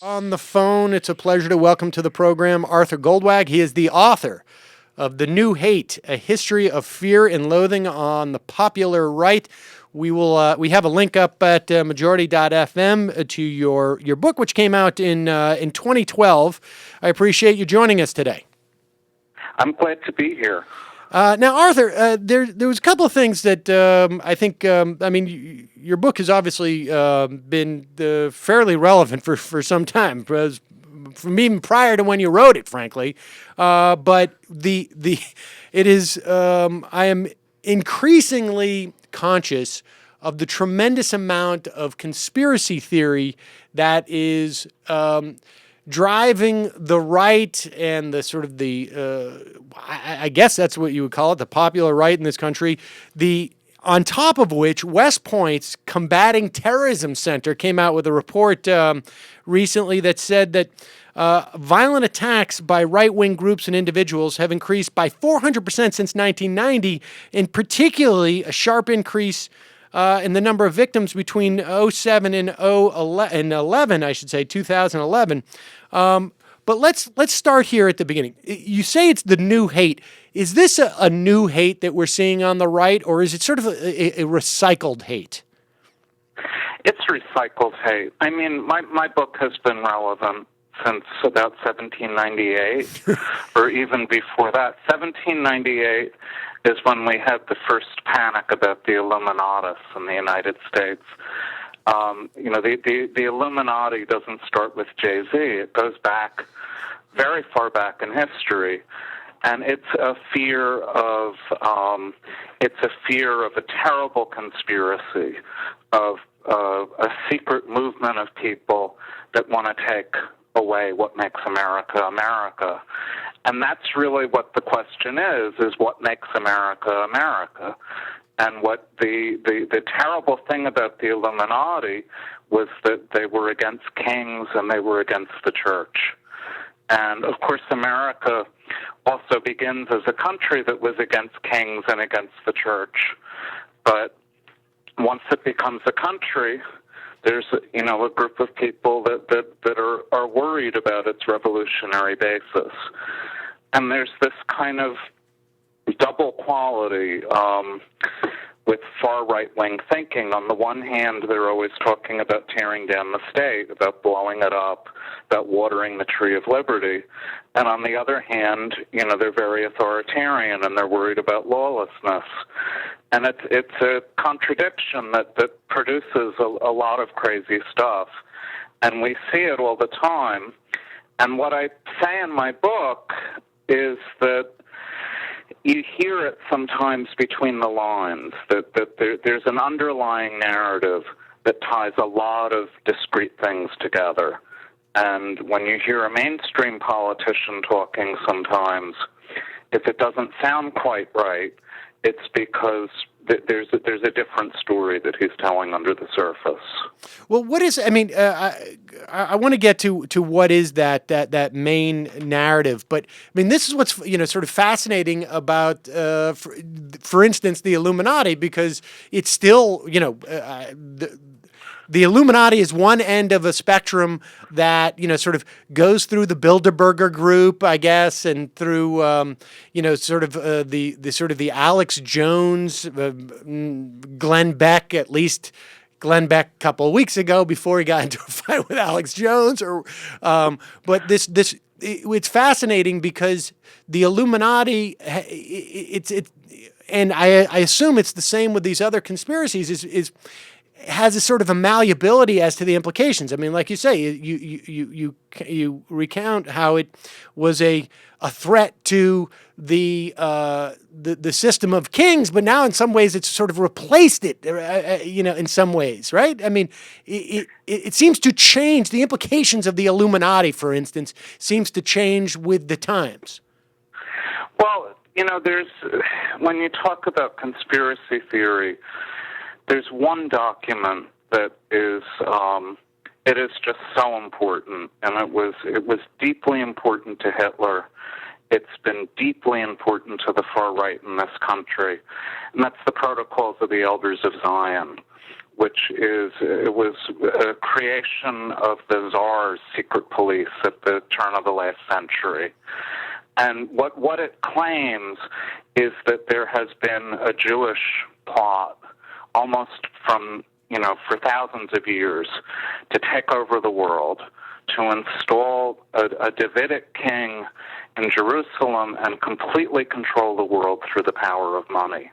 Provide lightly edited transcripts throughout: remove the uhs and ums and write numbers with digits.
On the phone, it's a pleasure to welcome to the program Arthur Goldwag. He is the author of The New Hate, A History of Fear and Loathing on the Popular Right. We have a link up at majority.fm to your book, which came out in 2012. I appreciate you joining us today. I'm glad to be here. Now, Arthur, there was a couple of things that I think. Your book has obviously been fairly relevant for some time, from even prior to when you wrote it, frankly. But it is. I am increasingly conscious of the tremendous amount of conspiracy theory that is driving the right and the sort of I guess that's what you would call it, the popular right in this country. On top of which, West Point's Combating Terrorism Center came out with a report recently that said that violent attacks by right-wing groups and individuals have increased by 400% since 1990, and particularly a sharp increase in the number of victims between 07 and 11, I should say, 2011. But let's start here at the beginning. You say it's the new hate. Is this a new hate that we're seeing on the right, or is it sort of a recycled hate? It's recycled hate. I mean, my book has been relevant since about 1798, or even before that. 1798 is when we had the first panic about the Illuminatus in the United States. The Illuminati doesn't start with Jay-Z. It goes back, very far back in history, and it's a fear of a terrible conspiracy, of a secret movement of people that want to take away what makes America America. And that's really what the question is what makes America America? And what the terrible thing about the Illuminati was that they were against kings and they were against the church. And, of course, America also begins as a country that was against kings and against the church. But once it becomes a country, there's a group of people that are worried about its revolutionary basis. And there's this kind of double quality with far right-wing thinking. On the one hand, they're always talking about tearing down the state, about blowing it up, about watering the tree of liberty. And on the other hand, they're very authoritarian and they're worried about lawlessness. And it's a contradiction that produces a lot of crazy stuff. And we see it all the time. And what I say in my book is that you hear it sometimes between the lines, that there's an underlying narrative that ties a lot of discrete things together. And when you hear a mainstream politician talking sometimes, if it doesn't sound quite right, it's because there's a different story that he's telling under the surface. Well, what is? I mean, I want to get to what is that main narrative, but I mean, this is what's sort of fascinating about, for instance, the Illuminati, because it's still the Illuminati is one end of a spectrum that sort of goes through the Bilderberger group, I guess, and through the Alex Jones, Glenn Beck, at least Glenn Beck a couple of weeks ago before he got into a fight with Alex Jones. But it's fascinating because the Illuminati, and I assume it's the same with these other conspiracies, has a sort of a malleability as to the implications. I mean, like you say, you recount how it was a threat to the system of kings, but now in some ways it's sort of replaced it. In some ways, right? I mean, it seems to change. The implications of the Illuminati, for instance, seems to change with the times. Well, when you talk about conspiracy theory, there's one document that is just so important, and it was deeply important to Hitler. It's been deeply important to the far right in this country, and that's the Protocols of the Elders of Zion, it was a creation of the Tsar's secret police at the turn of the last century. And what it claims is that there has been a Jewish plot almost from, for thousands of years to take over the world, to install a Davidic king in Jerusalem and completely control the world through the power of money.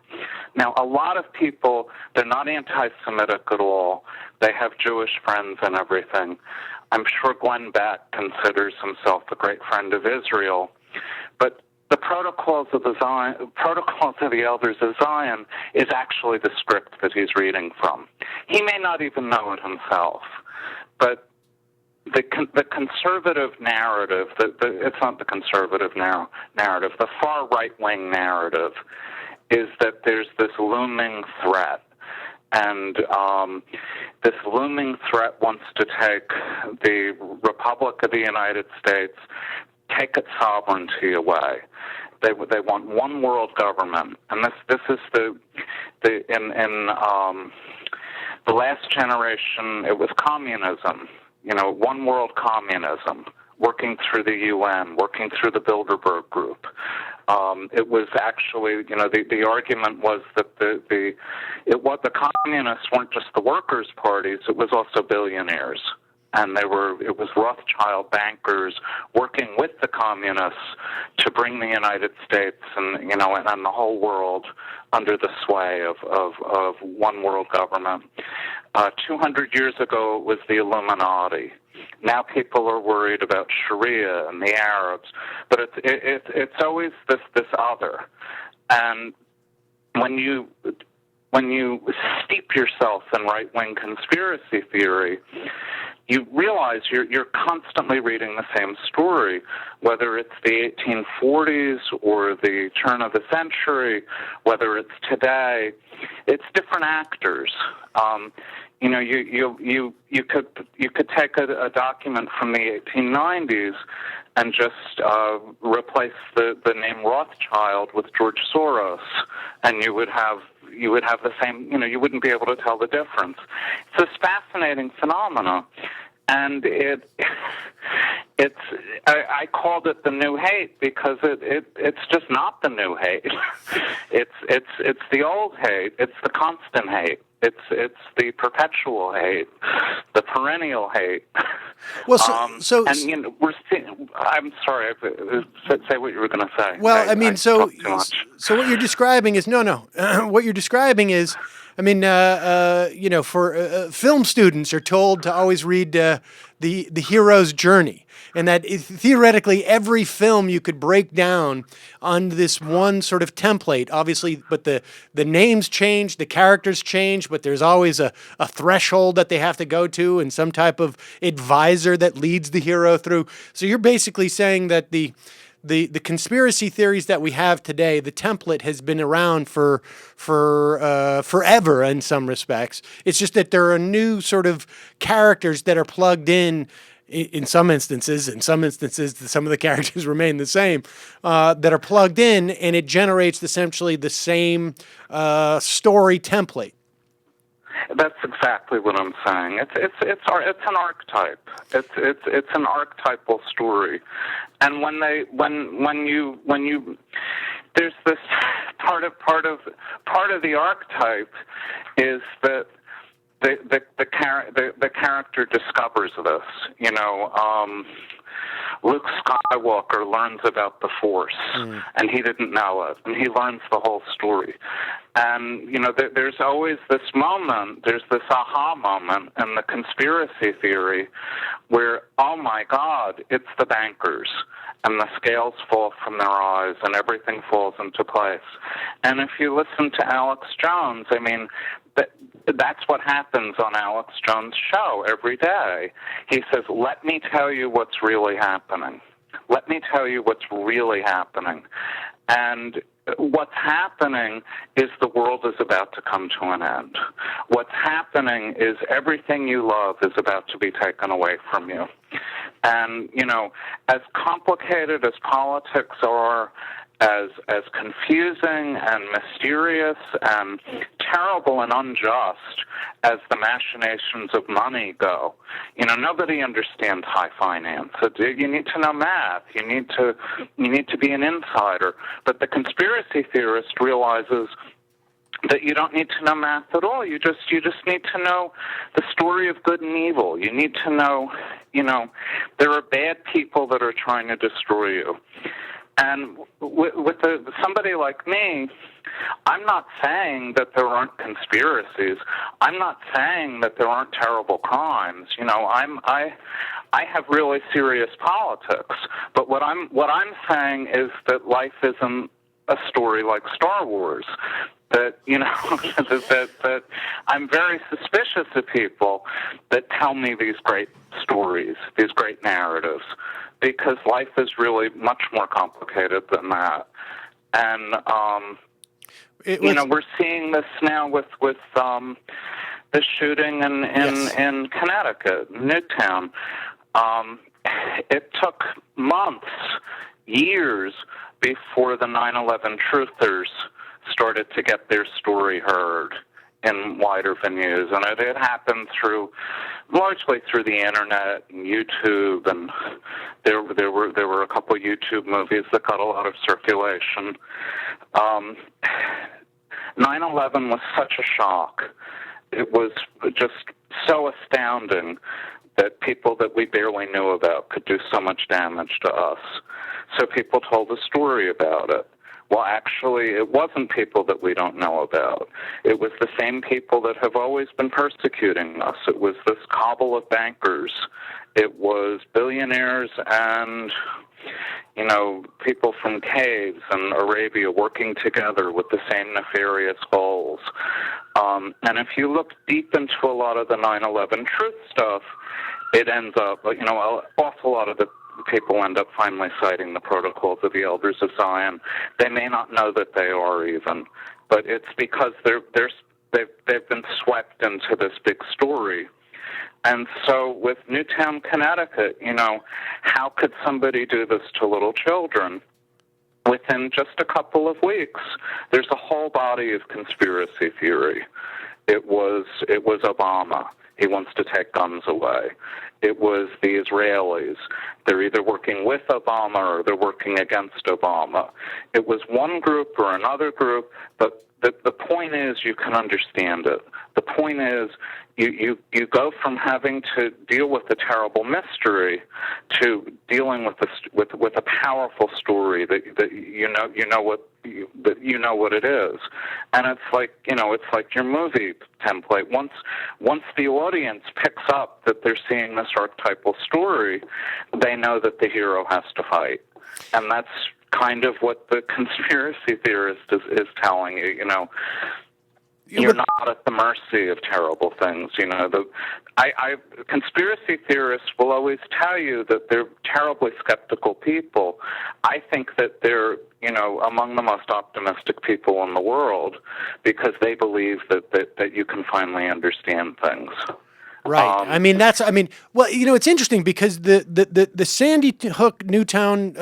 Now, a lot of people, they're not anti-Semitic at all. They have Jewish friends and everything. I'm sure Glenn Beck considers himself a great friend of Israel. But the Protocols of the Elders of Zion is actually the script that he's reading from. He may not even know it himself, but the conservative narrative, it's not the conservative narrative, the far right-wing narrative is that there's this looming threat. And this looming threat wants to take the Republic of the United States, take its sovereignty away. They want one world government, and this is in the last generation. It was communism, one world communism, working through the UN, working through the Bilderberg Group. It was actually, the argument was that the communists weren't just the workers' parties; it was also billionaires. And it was Rothschild bankers working with the communists to bring the United States and the whole world under the sway of one world government. 200 years ago, it was the Illuminati. Now people are worried about Sharia and the Arabs, but it's always this other. And when you steep yourself in right-wing conspiracy theory, you realize you're constantly reading the same story, whether it's the 1840s or the turn of the century, whether it's today. It's different actors. You could take a document from the 1890s and just replace the name Rothschild with George Soros, and you would have the same, you wouldn't be able to tell the difference. It's this fascinating phenomena, and I called it the new hate because it's just not the new hate. It's the old hate. It's the constant hate. It's the perpetual hate, the perennial hate. Well, and we're seeing. I'm sorry. Say what you were going to say. Well, so what you're describing is what you're describing is, for film students are told to always read the hero's journey. And that theoretically every film you could break down on this one sort of template, obviously, but the names change, the characters change, but there's always a threshold that they have to go to and some type of advisor that leads the hero through. So you're basically saying that the conspiracy theories that we have today, the template has been around for forever in some respects. It's just that there are new sort of characters that are plugged in some instances. In some instances, some of the characters remain the same, that are plugged in, and it generates essentially the same story template. That's exactly what I'm saying. It's an archetype. It's an archetypal story, and when you there's this part of the archetype is that the character discovers this. Luke Skywalker learns about the Force, and he didn't know it, and he learns the whole story. And, there's always this moment, there's this aha moment in the conspiracy theory where, oh my God, it's the bankers, and the scales fall from their eyes, and everything falls into place. And if you listen to Alex Jones, that's what happens on Alex Jones' show every day. He says, let me tell you what's really happening. Let me tell you what's really happening. And what's happening is the world is about to come to an end. What's happening is everything you love is about to be taken away from you. And, as complicated as politics are, as confusing and mysterious and terrible and unjust as the machinations of money go. Nobody understands high finance. You need to know math. You need to be an insider. But the conspiracy theorist realizes that you don't need to know math at all. You just need to know the story of good and evil. You need to know, there are bad people that are trying to destroy you. And with somebody like me, I'm not saying that there aren't conspiracies. I'm not saying that there aren't terrible crimes. I have really serious politics. But what I'm saying is that life isn't a story like Star Wars. That that I'm very suspicious of people that tell me these great stories, these great narratives, because life is really much more complicated than that. And we're seeing this now with the shooting in Connecticut, Newtown. It took months, years before the 9/11 truthers started to get their story heard in wider venues, and it happened largely through the internet and YouTube, and there were a couple of YouTube movies that got a lot of circulation. 9/11 was such a shock. It was just so astounding that people that we barely knew about could do so much damage to us. So people told a story about it. Well, actually, it wasn't people that we don't know about. It was the same people that have always been persecuting us. It was this cabal of bankers. It was billionaires and, people from caves and Arabia working together with the same nefarious goals. And if you look deep into a lot of the 9/11 truth stuff, it ends up, an awful lot of the people end up finally citing the protocols of the Elders of Zion. They may not know that they are even, but it's because they've been swept into this big story. And so with Newtown, Connecticut, how could somebody do this to little children? Within just a couple of weeks, there's a whole body of conspiracy theory. It was Obama. He wants to take guns away. It was the Israelis. They're either working with Obama or they're working against Obama. It was one group or another group, but the point is you can understand it. The point is you go from having to deal with the terrible mystery to dealing with a powerful story that you know what it is, and it's like your movie template. Once the audience picks up that they're seeing this archetypal story, they know that the hero has to fight, and that's kind of what the conspiracy theorist is telling you. You're not at the mercy of terrible things. Conspiracy theorists will always tell you that they're terribly skeptical people. I think that they're, among the most optimistic people in the world because they believe that you can finally understand things. Right. Well, it's interesting because the Sandy Hook Newtown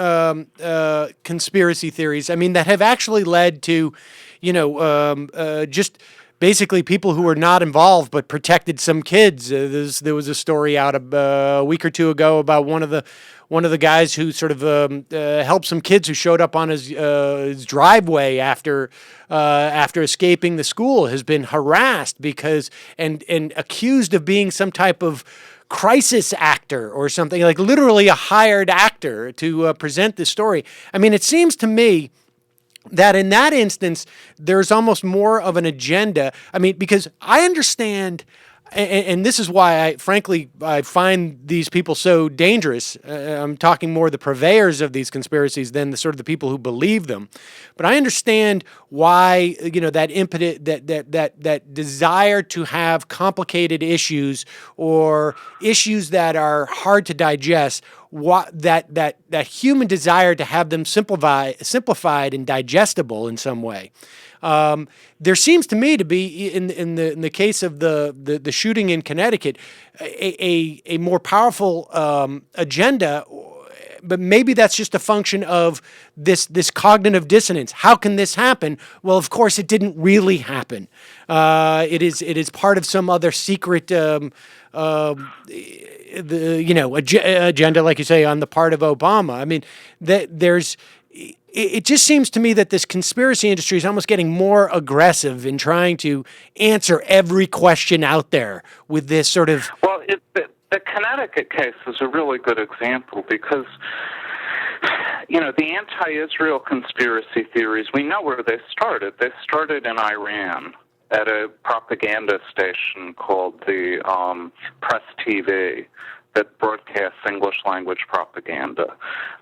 conspiracy theories, that have actually led to, just basically people who were not involved but protected some kids. There was a story out a week or two ago about one of the guys who sort of helped some kids who showed up on his driveway after escaping the school, has been harassed because and accused of being some type of crisis actor or something, like literally a hired actor to present this story. It seems to me that in that instance, there's almost more of an agenda. Because I understand, and this is why I find these people so dangerous. I'm talking more the purveyors of these conspiracies than the sort of the people who believe them. But I understand why, that impetus, that desire to have complicated issues or issues that are hard to digest, that human desire to have them simplified and digestible in some way. There seems to me to be in the case of the shooting in Connecticut a more powerful agenda, but maybe that's just a function of this cognitive dissonance. How can this happen? Well, of course, it didn't really happen. It is part of some other secret agenda, like you say, on the part of Obama. I mean, it just seems to me that this conspiracy industry is almost getting more aggressive in trying to answer every question out there with this sort of. Well, the Connecticut case is a really good example because, the anti-Israel conspiracy theories, we know where they started. They started in Iran at a propaganda station called the Press TV that broadcasts English language propaganda.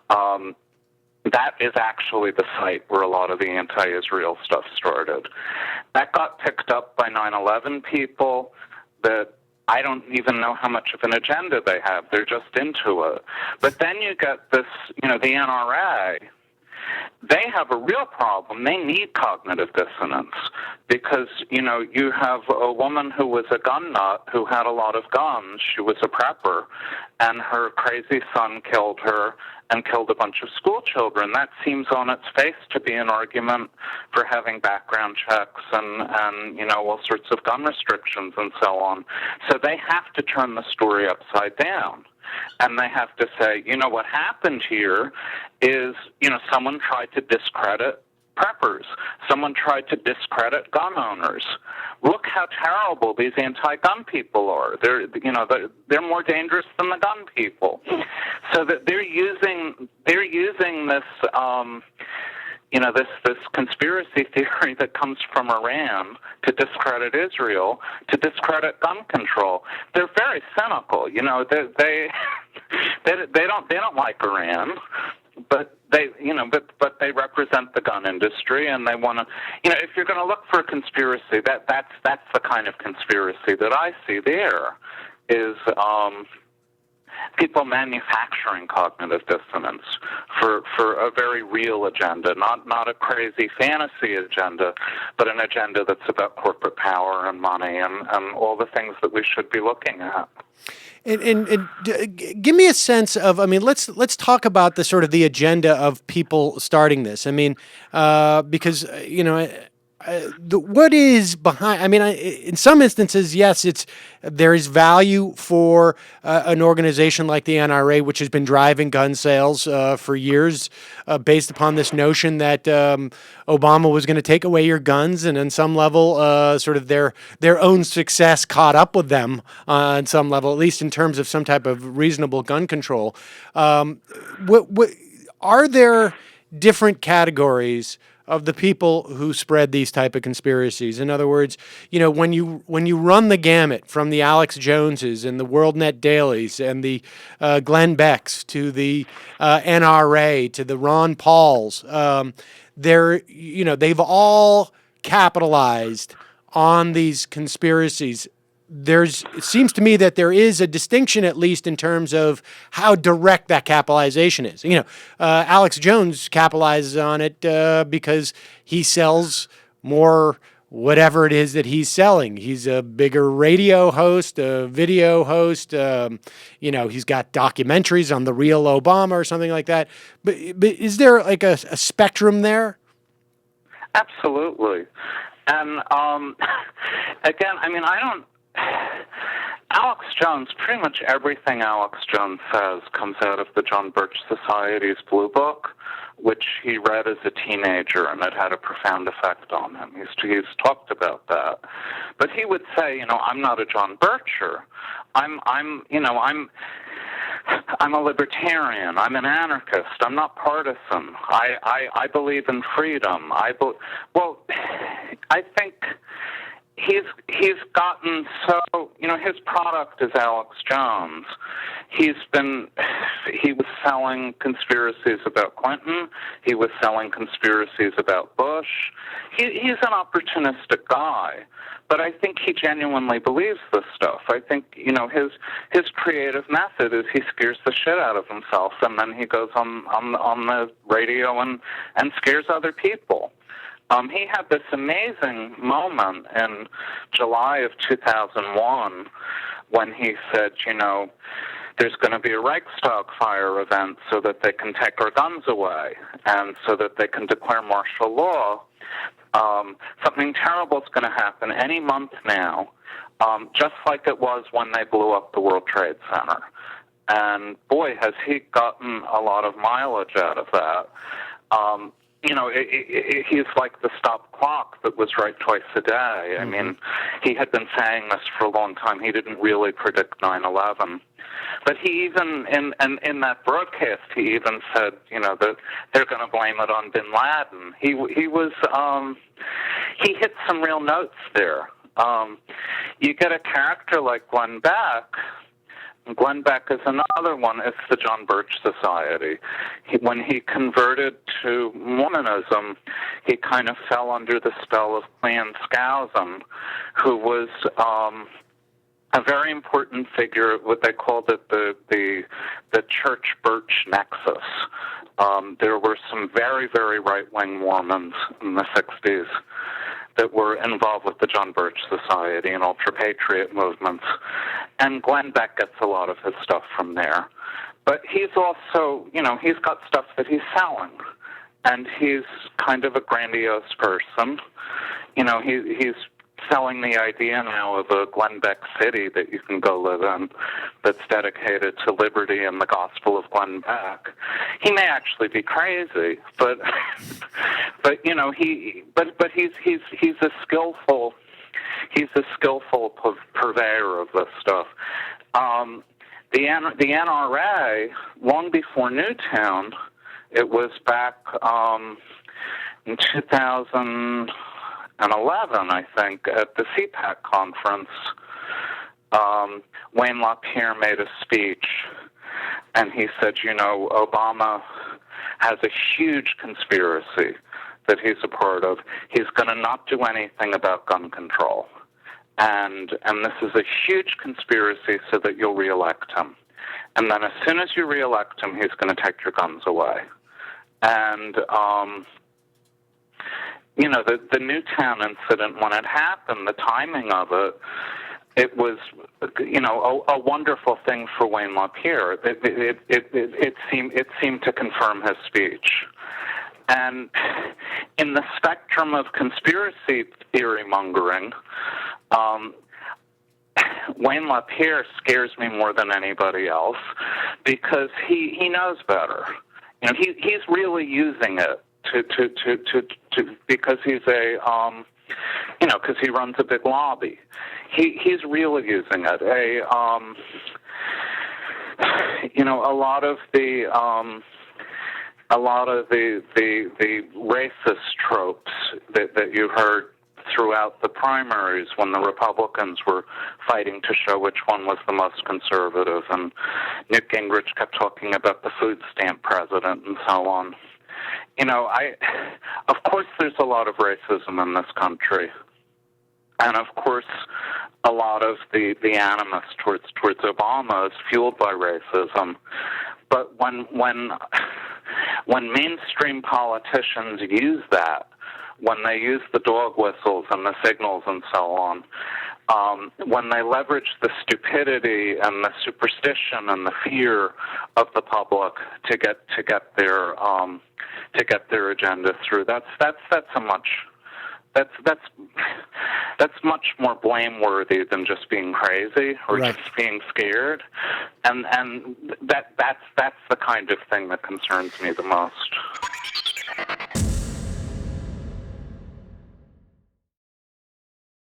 That is actually the site where a lot of the anti-Israel stuff started. That got picked up by 9/11 people that I don't even know how much of an agenda they have. They're just into it. But then you get this, the NRA. They have a real problem. They need cognitive dissonance because, you have a woman who was a gun nut who had a lot of guns. She was a prepper, and her crazy son killed her and killed a bunch of school children. That seems on its face to be an argument for having background checks and all sorts of gun restrictions and so on. So they have to turn the story upside down. And they have to say, what happened here is, someone tried to discredit preppers. Someone tried to discredit gun owners. Look how terrible these anti-gun people are. They're more dangerous than the gun people. So that they're using this this conspiracy theory that comes from Iran to discredit Israel, to discredit gun control. They're very cynical. They don't like Iran, but they represent the gun industry, and they want to. If you're going to look for a conspiracy, that's the kind of conspiracy that I see. There is. People manufacturing cognitive dissonance for a very real agenda, not a crazy fantasy agenda, but an agenda that's about corporate power and money and all the things that we should be looking at. And give me a sense of. I mean, let's talk about the sort of the agenda of people starting this. I mean, because what is behind? I mean, in some instances, yes, there is value for an organization like the NRA, which has been driving gun sales for years, based upon this notion that Obama was going to take away your guns, and on some level, sort of their own success caught up with them on some level, at least in terms of some type of reasonable gun control. What are there different categories of the people who spread these type of conspiracies? In other words, when you run the gamut from the Alex Joneses and the WorldNet Dailies and the Glenn Becks to the NRA to the Ron Pauls, they've all capitalized on these conspiracies. It seems to me that there is a distinction, at least in terms of how direct that capitalization is. Alex Jones capitalizes on it because he sells more whatever it is that he's selling. He's a bigger radio host, a video host. He's got documentaries on the real Obama or something like that. But is there like a spectrum there? Absolutely. And again, I mean, Alex Jones, pretty much everything Alex Jones says comes out of the John Birch Society's Blue Book, which he read as a teenager, and it had a profound effect on him. He's talked about that. But he would say, I'm not a John Bircher. I'm a libertarian. I'm an anarchist. I'm not partisan. I believe in freedom. I think he's gotten so, his product is Alex Jones. He was selling conspiracies about Clinton. He was selling conspiracies about Bush. He's an opportunistic guy, but I think he genuinely believes this stuff. I think, his creative method is he scares the shit out of himself, and then he goes on the radio and scares other people. He had this amazing moment in July of 2001 when he said, there's going to be a Reichstag fire event so that they can take our guns away and so that they can declare martial law. Something terrible is going to happen any month now, just like it was when they blew up the World Trade Center. And boy, has he gotten a lot of mileage out of that. He's like the stop clock that was right twice a day. I mean, he had been saying this for a long time. He didn't really predict 9/11. But he even, in that broadcast, he even said, that they're going to blame it on bin Laden. He hit some real notes there. You get a character like Glenn Beck. Glenn Beck is another one. It's the John Birch Society. When he converted to Mormonism, he kind of fell under the spell of Clan Skousen, who was a very important figure. What they called it the Church Birch Nexus. There were some very, very right-wing Mormons in the 60s that were involved with the John Birch Society and ultra-patriot movements. And Glenn Beck gets a lot of his stuff from there. But he's also, he's got stuff that he's selling. And he's kind of a grandiose person. He's selling the idea now of a Glenn Beck city that you can go live in that's dedicated to liberty and the gospel of Glenn Beck. He may actually be crazy, but he's a skillful purveyor of this stuff. The NRA, long before Newtown, it was back in 2011, I think, at the CPAC conference, Wayne LaPierre made a speech, and he said, Obama has a huge conspiracy that he's a part of. He's going to not do anything about gun control. And this is a huge conspiracy so that you'll reelect him. And then as soon as you reelect him, he's going to take your guns away. And, the Newtown incident, when it happened, the timing of it was, a wonderful thing for Wayne LaPierre. It seemed to confirm his speech. And in the spectrum of conspiracy theory mongering, Wayne LaPierre scares me more than anybody else because he knows better. He's really using it to because he's a because he runs a big lobby. He's really using it. A lot of the racist tropes that you heard throughout the primaries when the Republicans were fighting to show which one was the most conservative, and Newt Gingrich kept talking about the food stamp president and so on. Of course there's a lot of racism in this country. And of course a lot of the animus towards Obama is fueled by racism. But when mainstream politicians use that, when they use the dog whistles and the signals and so on, when they leverage the stupidity and the superstition and the fear of the public to get their agenda through, that's much more blameworthy than just being crazy or right. just being scared, and that's the kind of thing that concerns me the most.